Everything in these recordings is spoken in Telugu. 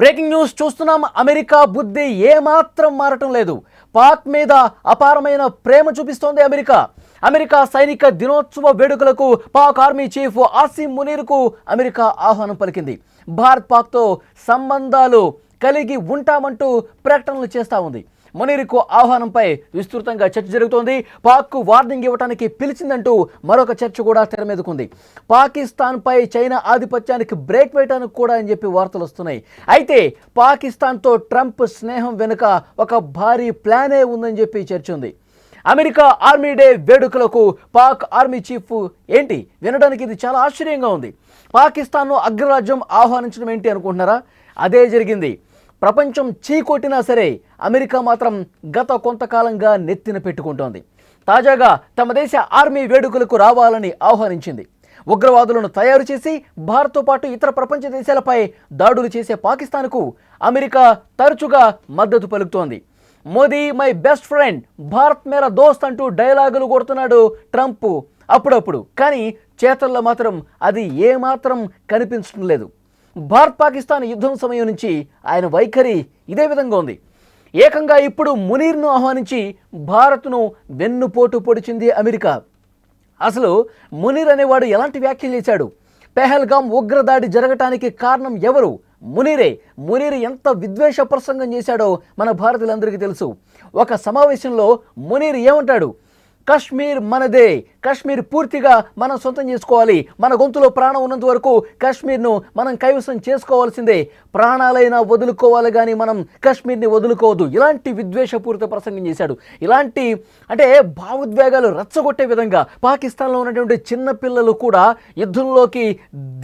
బ్రేకింగ్ న్యూస్ చూస్తున్నాం. అమెరికా బుద్ధి ఏమాత్రం మారటం లేదు. పాక్ మీద అపారమైన ప్రేమ చూపిస్తోంది అమెరికా సైనిక దినోత్సవ వేడుకలకు పాక్ ఆర్మీ చీఫ్ ఆసిం మునీర్కు అమెరికా ఆహ్వానం పలికింది. భారత్ పాక్తో సంబంధాలు కలిగి ఉంటామంటూ ప్రకటనలు చేస్తూ ఉంది. మునీర్కు ఆహ్వానంపై విస్తృతంగా చర్చ జరుగుతోంది. పాక్కు వార్నింగ్ ఇవ్వడానికి పిలిచిందంటూ మరొక చర్చ కూడా తెర మీదకుంది. పాకిస్తాన్పై చైనా ఆధిపత్యానికి బ్రేక్ వేయడానికి కూడా అని చెప్పి వార్తలు వస్తున్నాయి. అయితే పాకిస్తాన్తో ట్రంప్ స్నేహం వెనుక ఒక భారీ ప్లానే ఉందని చెప్పి చర్చ ఉంది. అమెరికా ఆర్మీ డే వేడుకలకు పాక్ ఆర్మీ చీఫ్ ఏంటి వినడానికి ఇది చాలా ఆశ్చర్యంగా ఉంది. పాకిస్తాన్ను అగ్రరాజ్యం ఆహ్వానించడం ఏంటి అనుకుంటున్నారా? అదే జరిగింది. ప్రపంచం చీకొట్టినా సరే అమెరికా మాత్రం గత కొంతకాలంగా నెత్తిన పెట్టుకుంటోంది. తాజాగా తమ దేశ ఆర్మీ వేడుకలకు రావాలని ఆహ్వానించింది. ఉగ్రవాదులను తయారు చేసి భారత్తో పాటు ఇతర ప్రపంచ దేశాలపై దాడులు చేసే పాకిస్తాన్కు అమెరికా తరచుగా మద్దతు పలుకుతోంది. Modi my best friend, Bharat మేరా దోస్త్ అంటూ డైలాగులు కొడుతున్నాడు ట్రంప్ అప్పుడప్పుడు. కానీ చేతల్లో మాత్రం అది ఏమాత్రం కనిపించడం లేదు. భారత్ పాకిస్తాన్ యుద్ధం సమయం నుంచి ఆయన వైఖరి ఇదే విధంగా ఉంది. ఏకంగా ఇప్పుడు మునీర్ను ఆహ్వానించి భారత్ను వెన్నుపోటు పొడిచింది అమెరికా. అసలు మునీర్ అనేవాడు ఎలాంటి వ్యాఖ్యలు చేశాడు? పెహల్గాం ఉగ్రదాడి జరగటానికి కారణం ఎవరు? మునీర్ ఎంత విద్వేష ప్రసంగం చేశాడో మన భారతీయులందరికీ తెలుసు. ఒక సమావేశంలో మునీర్ ఏమంటాడు? కశ్మీర్ మనదే, కశ్మీర్ పూర్తిగా మనం సొంతం చేసుకోవాలి, మన గొంతులో ప్రాణం ఉన్నంత వరకు కశ్మీర్ను మనం కైవసం చేసుకోవాల్సిందే, ప్రాణాలైనా వదులుకోవాలి కానీ మనం కశ్మీర్ని వదులుకోవద్దు. ఇలాంటి విద్వేషపూరిత ప్రసంగం చేశాడు. ఇలాంటి అంటే భావోద్వేగాలు రెచ్చగొట్టే విధంగా పాకిస్తాన్లో ఉన్నటువంటి చిన్నపిల్లలు కూడా యుద్ధంలోకి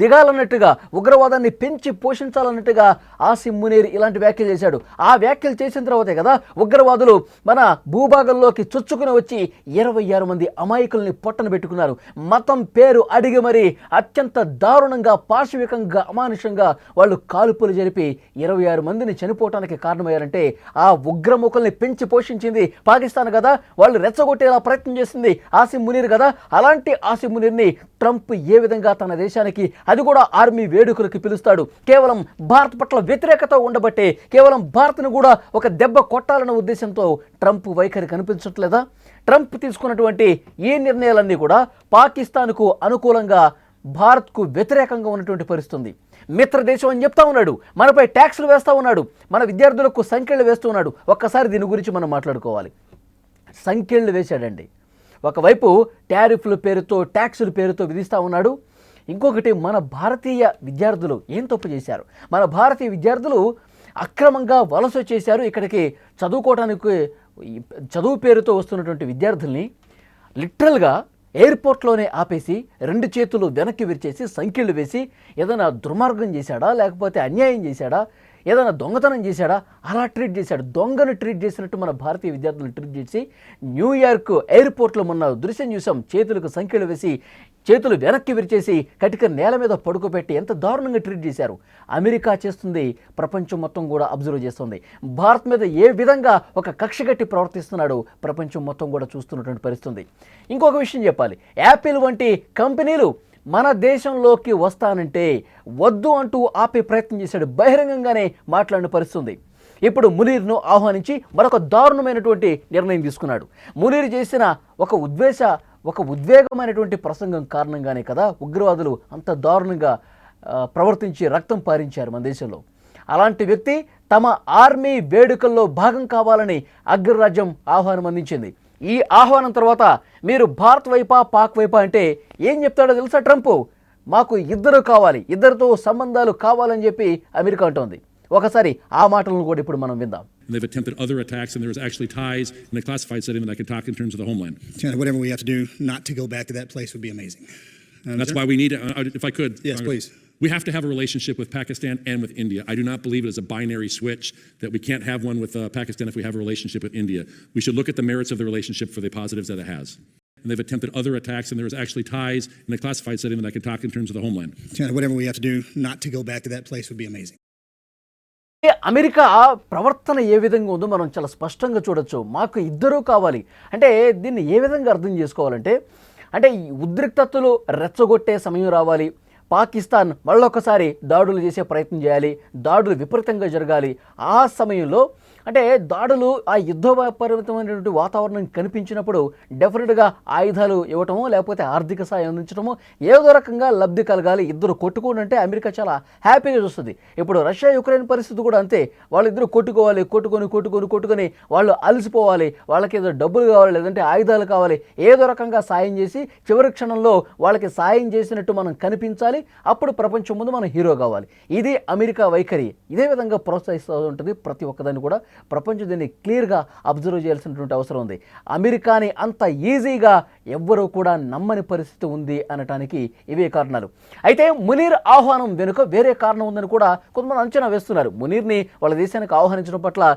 దిగాలన్నట్టుగా, ఉగ్రవాదాన్ని పెంచి పోషించాలన్నట్టుగా ఆసిం మునీర్ ఇలాంటి వ్యాఖ్యలు చేశాడు. ఆ వ్యాఖ్యలు చేసిన తర్వాతే కదా ఉగ్రవాదులు మన భూభాగంలోకి చొచ్చుకుని వచ్చి 26 మంది అమాయకుల్ని పొట్టన పెట్టుకున్నారు. మతం పేరు అడిగి మరి అత్యంత దారుణంగా, పాశవికంగా, అమానుషంగా వాళ్ళు కాల్పులు జరిపి 26 మందిని చనిపోవటానికి కారణమయ్యారంటే ఆ ఉగ్రముఖల్ని పెంచి పోషించింది పాకిస్తాన్ కదా. వాళ్ళు రెచ్చగొట్టేలా ప్రయత్నం చేసింది ఆసిం మునీర్ కదా. అలాంటి ఆసిం మునీర్ని ట్రంప్ ఏ విధంగా తన దేశానికి, అది కూడా ఆర్మీ వేడుకలకు పిలుస్తాడు? కేవలం భారత్ పట్ల వ్యతిరేకత ఉండబట్టే, కేవలం భారత్ను కూడా ఒక దెబ్బ కొట్టాలన్న ఉద్దేశంతో ట్రంప్ వైఖరి కనిపించట్లేదా? ట్రంప్ తీసుకున్నటువంటి ఈ నిర్ణయాలన్నీ కూడా పాకిస్తాన్కు అనుకూలంగా, భారత్కు వ్యతిరేకంగా ఉన్నటువంటి పరిస్థితి. మిత్ర దేశం అని చెప్తా ఉన్నాడు, మనపై ట్యాక్సులు వేస్తూ ఉన్నాడు, మన విద్యార్థులకు సంఖ్యలు వేస్తూ ఉన్నాడు. ఒక్కసారి దీని గురించి మనం మాట్లాడుకోవాలి. సంఖ్యలు వేశాడండి. ఒకవైపు టారిఫ్ల పేరుతో, ట్యాక్సుల పేరుతో విధిస్తూ ఉన్నాడు. ఇంకొకటి మన భారతీయ విద్యార్థులు ఏం తప్పు చేశారు? మన భారతీయ విద్యార్థులు అక్రమంగా వలస వచ్చేశారు. ఇక్కడికి చదువుకోవడానికి చదువు పేరుతో వస్తున్నటువంటి విద్యార్థుల్ని లిటరల్గా ఎయిర్పోర్ట్లోనే ఆపేసి 2 చేతులు వెనక్కి విరిచేసి సంఖ్యలు వేసి ఏదైనా దుర్మార్గం చేశాడా, లేకపోతే అన్యాయం చేశాడా, ఏదైనా దొంగతనం చేశాడా? అలా ట్రీట్ చేశాడు. దొంగను ట్రీట్ చేసినట్టు మన భారతీయ విద్యార్థులను ట్రీట్ చేసి న్యూయార్క్ ఎయిర్పోర్ట్లో మొన్న దృశ్యం చూసాం. చేతులకు సంఖ్యలు వేసి, చేతులు వెనక్కి విరిచేసి, కటిక నేల మీద పడుకోబెట్టి ఎంత దారుణంగా ట్రీట్ చేశారు. అమెరికా చేస్తుంది, ప్రపంచం మొత్తం కూడా అబ్జర్వ్ చేస్తుంది. భారత్ మీద ఏ విధంగా ఒక కక్షగట్టి ప్రవర్తిస్తున్నాడో ప్రపంచం మొత్తం కూడా చూస్తున్నటువంటి పరిస్థితి. ఇంకొక విషయం చెప్పాలి. యాపిల్ వంటి కంపెనీలు మన దేశంలోకి వస్తానంటే వద్దు అంటూ ఆపే ప్రయత్నం చేశాడు. బహిరంగంగానే మాట్లాడిన పరిస్థితి. ఇప్పుడు మునీర్ను ఆహ్వానించి మరొక దారుణమైనటువంటి నిర్ణయం తీసుకున్నాడు. మునీర్ చేసిన ఒక ఉద్వేగమైనటువంటి ప్రసంగం కారణంగానే కదా ఉగ్రవాదులు అంత దారుణంగా ప్రవర్తించి రక్తం పారించారు మన దేశంలో. అలాంటి వ్యక్తి తమ ఆర్మీ వేడుకల్లో భాగం కావాలని అగ్రరాజ్యం ఆహ్వానం అందించింది. ఈ ఆహ్వానం తర్వాత మీరు భారత్ వైపా, పాక్ వైపా అంటే ఏం చెప్తాడో తెలుసా ట్రంప్? మాకు ఇద్దరు కావాలి, ఇద్దరితో సంబంధాలు కావాలని చెప్పి అమెరికా అంటోంది. ఒకసారి ఆ మాటలను కూడా ఇప్పుడు మనం విందాం. They've attempted other attacks, and there was actually ties in the classified setting that I could talk in terms of the homeland. Whatever we have to do not to go back to that place would be amazing. That's why we need, if I could. Yes, please. We have to have a relationship with Pakistan and with India. I do not believe it is a binary switch, that we can't have one with Pakistan if we have a relationship with India. We should look at the merits of the relationship for the positives that it has. And they've attempted other attacks, and there was actually ties in the classified setting that I could talk in terms of the homeland. Whatever we have to do not to go back to that place would be amazing. America ప్రవర్తన ఏ విధంగా ఉందో మనం చాలా స్పష్టంగా చూడొచ్చు. మాకు ఇద్దరూ కావాలి అంటే దీన్ని ఏ విధంగా అర్థం చేసుకోవాలంటే, అంటే ఈ ఉద్రిక్తతలు రెచ్చగొట్టే సమయం రావాలి, పాకిస్తాన్ మళ్ళొకసారి దాడులు చేసే ప్రయత్నం చేయాలి, దాడులు విపరీతంగా జరగాలి. ఆ సమయంలో అంటే దాడులు ఆ యుద్ధపరిమితమైనటువంటి వాతావరణం కనిపించినప్పుడు డెఫినెట్గా ఆయుధాలు ఇవ్వటమో లేకపోతే ఆర్థిక సాయం అందించడమో ఏదో రకంగా లబ్ధి కలగాలి. ఇద్దరు కొట్టుకోనంటే అమెరికా చాలా హ్యాపీగా చూస్తుంది. ఇప్పుడు రష్యా యుక్రెయిన్ పరిస్థితి కూడా అంతే. వాళ్ళిద్దరూ కొట్టుకోవాలి, కొట్టుకొని వాళ్ళు అలసిపోవాలి, వాళ్ళకి ఏదో డబ్బులు కావాలి, లేదంటే ఆయుధాలు కావాలి, ఏదో రకంగా సాయం చేసి చివరి క్షణంలో వాళ్ళకి సాయం చేసినట్టు మనం కనిపించాలి. అప్పుడు ప్రపంచం ముందు మనం హీరో కావాలి. ఇది అమెరికా వైఖరి. ఇదే విధంగా ప్రోత్సహిస్తూ ఉంటుంది ప్రతి ఒక్కదాన్ని కూడా. ప్రపంచం దీన్ని క్లియర్గా అబ్జర్వ్ చేయాల్సినటువంటి అవసరం ఉంది. అమెరికాని అంత ఈజీగా ఎవ్వరూ కూడా నమ్మని పరిస్థితి ఉంది అనటానికి ఇవే కారణాలు. అయితే మునీర్ ఆహ్వానం వెనుక వేరే కారణం ఉందని కూడా కొంతమంది అంచనా వేస్తున్నారు. మునీర్ని వాళ్ళ దేశానికి ఆహ్వానించడం పట్ల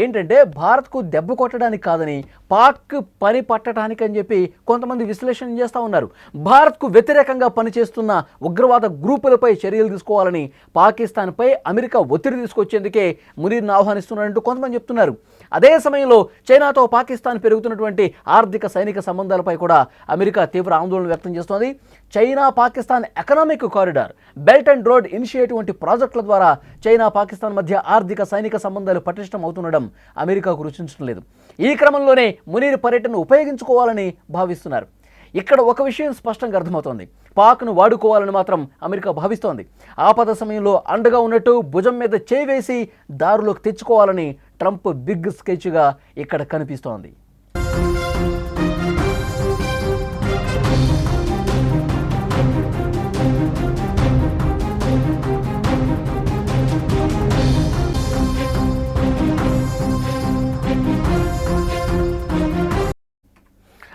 ఏంటంటే భారత్కు దెబ్బ కొట్టడానికి కాదని, పాక్ పని పట్టడానికి అని చెప్పి కొంతమంది విశ్లేషణ చేస్తూ ఉన్నారు. భారత్కు వ్యతిరేకంగా పనిచేస్తున్న ఉగ్రవాద గ్రూపులపై చర్యలు తీసుకోవాలని పాకిస్తాన్పై అమెరికా ఒత్తిడి తీసుకొచ్చేందుకే మునీర్ను ఆహ్వానిస్తున్నారంటూ కొంతమంది చెప్తున్నారు. అదే సమయంలో చైనాతో పాకిస్తాన్ పెరుగుతున్నటువంటి ఆర్థిక సైనిక సంబంధాలపై కూడా అమెరికా తీవ్ర ఆందోళన వ్యక్తం చేస్తోంది. China Pakistan economic corridor, belt and road initiative వంటి ప్రాజెక్టుల ద్వారా చైనా పాకిస్తాన్ మధ్య ఆర్థిక సైనిక సంబంధాలు పటిష్టం అవుతుండడం అమెరికాకు రుచించడం లేదు. ఈ క్రమంలోనే మునీర్ పర్యటనను ఉపయోగించుకోవాలని భావిస్తున్నారు. ఇక్కడ ఒక విషయం స్పష్టంగా అర్థమవుతోంది. పాక్ను వాడుకోవాలని మాత్రం అమెరికా భావిస్తోంది. ఆపద సమయంలో అండగా ఉన్నట్టు భుజం మీద చేయి వేసి దారిలోకి తెచ్చుకోవాలని ట్రంప్ బిగ్ స్కెచ్గా ఇక్కడ కనిపిస్తోంది.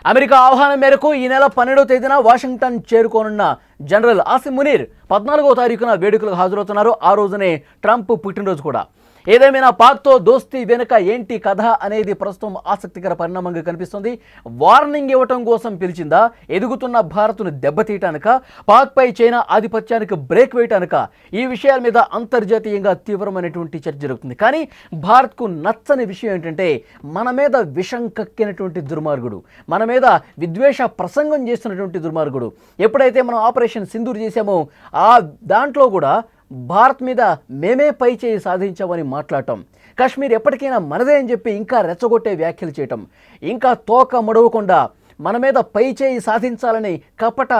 అమెరికా ఆహ్వానం మేరకు ఈ నెల 12వ తేదీన వాషింగ్టన్ చేరుకోనున్న జనరల్ ఆసిమ్ మునీర్ 14వ తారీఖున వేడుకలకు హాజరవుతున్నారు. ఆ రోజునే ట్రంప్ పుట్టినరోజు కూడా. ఏదేమైనా పాక్తో దోస్తీ వెనుక ఏంటి కథ అనేది ప్రస్తుతం ఆసక్తికర పరిణామంగా కనిపిస్తుంది. వార్నింగ్ ఇవ్వటం కోసం పిలిచిందా, ఎదుగుతున్న భారత్ను దెబ్బతీయటానిక, పాక్పై చైనా ఆధిపత్యానికి బ్రేక్ వేయటానిక, ఈ విషయాల మీద అంతర్జాతీయంగా తీవ్రమైనటువంటి చర్చ జరుగుతుంది. కానీ భారత్కు నచ్చని విషయం ఏంటంటే మన మీద విషం కక్కినటువంటి దుర్మార్గుడు, మన మీద విద్వేష ప్రసంగం చేస్తున్నటువంటి దుర్మార్గుడు. ఎప్పుడైతే మనం ఆపరేషన్ సింధూర్ చేశామో ఆ దాంట్లో కూడా భారత్ మీద మేమే పై చేయి సాధించామని మాట్లాడటం, కాశ్మీర్ ఎప్పటికైనా మనదే అని చెప్పి ఇంకా రెచ్చగొట్టే వ్యాఖ్యలు చేయటం, ఇంకా తోక ముడవకుండా మన మీద పై చేయి సాధించాలని కపట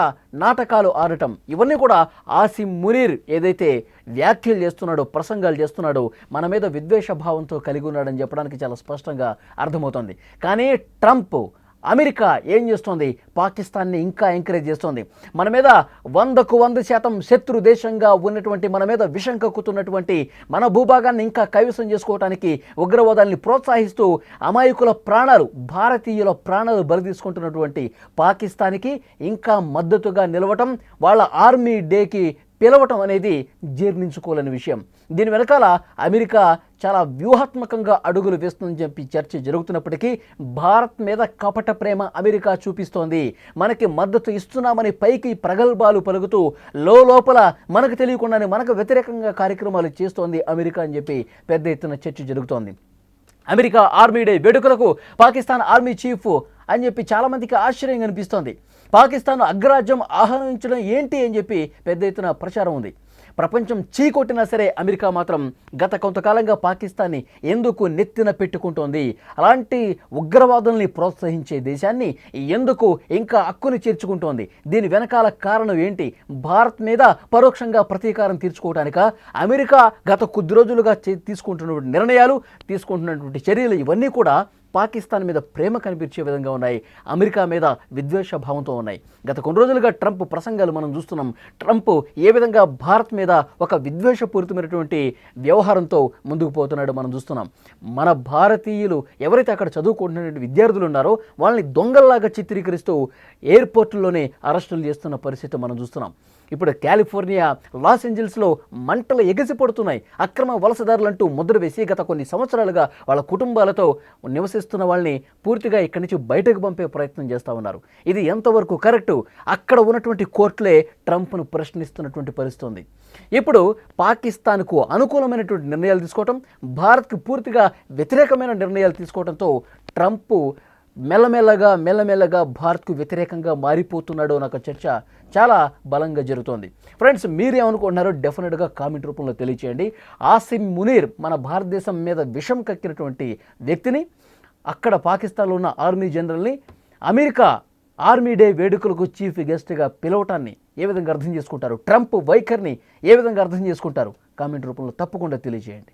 నాటకాలు ఆడటం, ఇవన్నీ కూడా ఆసిమ్ మునీర్ ఏదైతే వ్యాఖ్యలు చేస్తున్నాడో, ప్రసంగాలు చేస్తున్నాడో మన మీద విద్వేష భావంతో కలిగి ఉన్నాడని చెప్పడానికి చాలా స్పష్టంగా అర్థమవుతుంది. కానీ ట్రంప్ అమెరికా ఏం చేస్తోంది? పాకిస్తాన్ని ఇంకా ఎంకరేజ్ చేస్తోంది. మన మీద 100% శత్రు దేశంగా ఉన్నటువంటి, మన మీద విషం కక్కుతున్నటువంటి మన భూభాగాన్ని ఇంకా కైవసం చేసుకోవడానికి ఉగ్రవాదాన్ని ప్రోత్సహిస్తూ అమాయకుల ప్రాణాలు, భారతీయుల ప్రాణాలు బలి తీసుకుంటున్నటువంటి పాకిస్తాన్కి ఇంకా మద్దతుగా నిలవటం, వాళ్ళ ఆర్మీ డేకి పిలవటం అనేది జీర్ణించుకోలేని విషయం. దీని వెనకాల అమెరికా చాలా వ్యూహాత్మకంగా అడుగులు వేస్తుందని చెప్పి చర్చ జరుగుతున్నప్పటికీ భారత్ మీద కపట ప్రేమ అమెరికా చూపిస్తోంది. మనకి మద్దతు ఇస్తున్నామని పైకి ప్రగల్భాలు పలుకుతూ లోపల మనకు తెలియకుండానే మనకు వ్యతిరేకంగా కార్యక్రమాలు చేస్తోంది అమెరికా అని చెప్పి పెద్ద ఎత్తున చర్చ జరుగుతోంది. అమెరికా ఆర్మీ డే వేడుకలకు పాకిస్తాన్ ఆర్మీ చీఫ్ అని చెప్పి చాలామందికి ఆశ్చర్యం కనిపిస్తోంది. పాకిస్తాన్ అగ్రరాజ్యం ఆహ్వానించడం ఏంటి అని చెప్పి పెద్ద ఎత్తున ప్రచారం ఉంది. ప్రపంచం చీకొట్టినా సరే అమెరికా మాత్రం గత కొంతకాలంగా పాకిస్తాన్ని ఎందుకు నెత్తిన పెట్టుకుంటోంది? అలాంటి ఉగ్రవాదుల్ని ప్రోత్సహించే దేశాన్ని ఎందుకు ఇంకా హక్కుని చేర్చుకుంటోంది? దీని వెనకాల కారణం ఏంటి? భారత్ మీద పరోక్షంగా ప్రతీకారం తీర్చుకోవటానిక? అమెరికా గత కొద్ది రోజులుగా తీసుకుంటున్నటువంటి నిర్ణయాలు, తీసుకుంటున్నటువంటి చర్యలు ఇవన్నీ కూడా పాకిస్తాన్ మీద ప్రేమ కనిపించే విధంగా ఉన్నాయి, అమెరికా మీద విద్వేష భావంతో ఉన్నాయి. గత కొన్ని రోజులుగా ట్రంప్ ప్రసంగాలు మనం చూస్తున్నాం. ట్రంప్ ఏ విధంగా భారత్ మీద ఒక విద్వేషపూరితమైనటువంటి వ్యవహారంతో ముందుకు పోతున్నాడో మనం చూస్తున్నాం. మన భారతీయులు ఎవరైతే అక్కడ చదువుకుంటున్నటువంటి విద్యార్థులు ఉన్నారో వాళ్ళని దొంగల్లాగా చిత్రీకరిస్తూ ఎయిర్పోర్టుల్లోనే అరెస్టులు చేస్తున్న పరిస్థితి మనం చూస్తున్నాం. ఇప్పుడు కాలిఫోర్నియా, లాస్ ఏంజల్స్లో మంటలు ఎగసిపడుతున్నాయి. అక్రమ వలసదారులంటూ ముద్ర వేసి గత కొన్ని సంవత్సరాలుగా వాళ్ళ కుటుంబాలతో నివసిస్తున్న వాళ్ళని పూర్తిగా ఇక్కడి నుంచి బయటకు పంపే ప్రయత్నం చేస్తూ ఉన్నారు. ఇది ఎంతవరకు కరెక్టు? అక్కడ ఉన్నటువంటి కోర్టులే ట్రంప్ను ప్రశ్నిస్తున్నటువంటి పరిస్థితి ఉంది. ఇప్పుడు పాకిస్తాన్కు అనుకూలమైనటువంటి నిర్ణయాలు తీసుకోవటం, భారత్కు పూర్తిగా వ్యతిరేకమైన నిర్ణయాలు తీసుకోవడంతో ట్రంప్ మెల్లమెల్లగా భారత్కు వ్యతిరేకంగా మారిపోతున్నాడు అన్న ఒక చర్చ చాలా బలంగా జరుగుతోంది. ఫ్రెండ్స్, మీరేమనుకుంటున్నారో డెఫినెట్గా కామెంట్ రూపంలో తెలియచేయండి. ఆసిమ్ మునీర్ మన భారతదేశం మీద విషం కక్కినటువంటి వ్యక్తిని, అక్కడ పాకిస్తాన్లో ఉన్న ఆర్మీ జనరల్ని అమెరికా ఆర్మీ డే వేడుకలకు చీఫ్ గెస్ట్గా పిలవటాన్ని ఏ విధంగా అర్థం చేసుకుంటారు, ట్రంప్ వైఖరిని ఏ విధంగా అర్థం చేసుకుంటారు, కామెంట్ రూపంలో తప్పకుండా తెలియజేయండి.